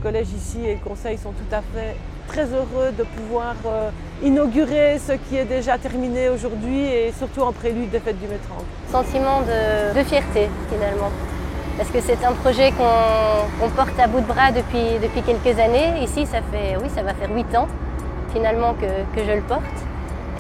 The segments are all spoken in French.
collège ici et le conseil sont tout à fait très heureux de pouvoir inaugurer ce qui est déjà terminé aujourd'hui et surtout en prélude des fêtes du Métrange. Sentiment de fierté finalement, parce que c'est un projet qu'on porte à bout de bras depuis quelques années. Ici, ça va faire 8 ans finalement que je le porte.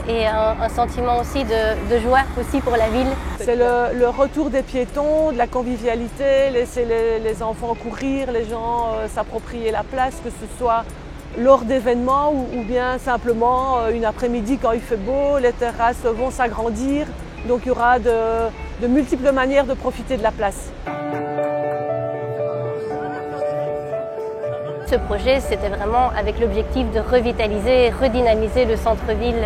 Et un sentiment aussi de joie aussi pour la ville. C'est le retour des piétons, de la convivialité, laisser les enfants courir, les gens s'approprier la place, que ce soit lors d'événements ou bien simplement une après-midi quand il fait beau, les terrasses vont s'agrandir, donc il y aura de multiples manières de profiter de la place. Ce projet, c'était vraiment avec l'objectif de revitaliser et redynamiser le centre-ville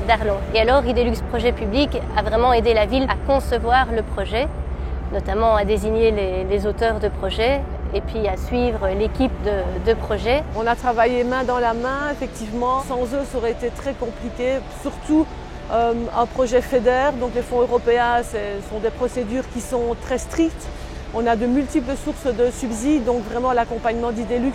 d'Arlon. Et alors, Idelux Projet Public a vraiment aidé la ville à concevoir le projet, notamment à désigner les auteurs de projet et puis à suivre l'équipe de projet. On a travaillé main dans la main, effectivement. Sans eux, ça aurait été très compliqué, surtout un projet FEDER. Donc les fonds européens, ce sont des procédures qui sont très strictes. On a de multiples sources de subsides, donc vraiment l'accompagnement d'Idelux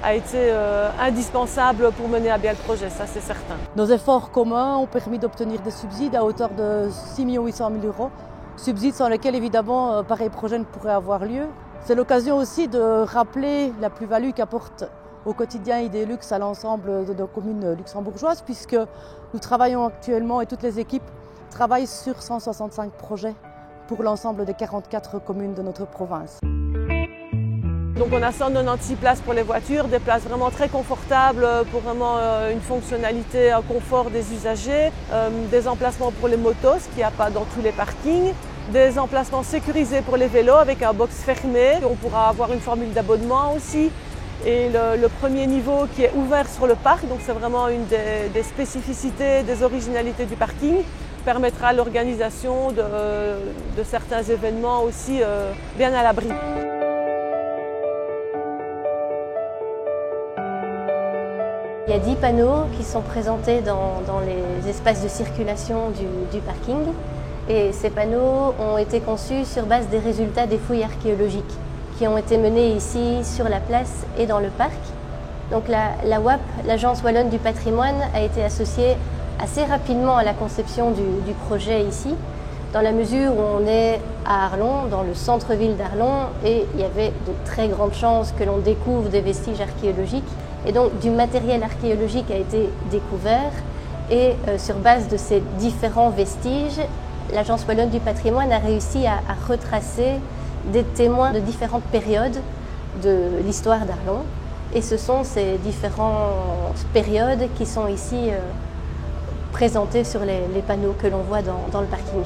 a été indispensable pour mener à bien le projet, ça c'est certain. Nos efforts communs ont permis d'obtenir des subsides à hauteur de 6 800 000 €, subsides sans lesquels évidemment pareil projet ne pourrait avoir lieu. C'est l'occasion aussi de rappeler la plus-value qu'apporte au quotidien Idelux à l'ensemble de nos communes luxembourgeoises, puisque nous travaillons actuellement et toutes les équipes travaillent sur 165 projets pour l'ensemble des 44 communes de notre province. Donc on a 196 places pour les voitures, des places vraiment très confortables pour vraiment une fonctionnalité, un confort des usagers, des emplacements pour les motos, ce qu'il n'y a pas dans tous les parkings, des emplacements sécurisés pour les vélos avec un box fermé. On pourra avoir une formule d'abonnement aussi et le premier niveau qui est ouvert sur le parc, donc c'est vraiment une des spécificités, des originalités du parking, permettra l'organisation de certains événements aussi bien à l'abri. Il y a 10 panneaux qui sont présentés dans les espaces de circulation du parking. Et ces panneaux ont été conçus sur base des résultats des fouilles archéologiques qui ont été menées ici sur la place et dans le parc. Donc la WAP, l'Agence Wallonne du Patrimoine, a été associée assez rapidement à la conception du projet ici, dans la mesure où on est à Arlon, dans le centre-ville d'Arlon, et il y avait de très grandes chances que l'on découvre des vestiges archéologiques. Et donc du matériel archéologique a été découvert et sur base de ces différents vestiges, l'Agence Wallonne du Patrimoine a réussi à retracer des témoins de différentes périodes de l'histoire d'Arlon. Et ce sont ces différentes périodes qui sont ici présentées sur les panneaux que l'on voit dans le parking.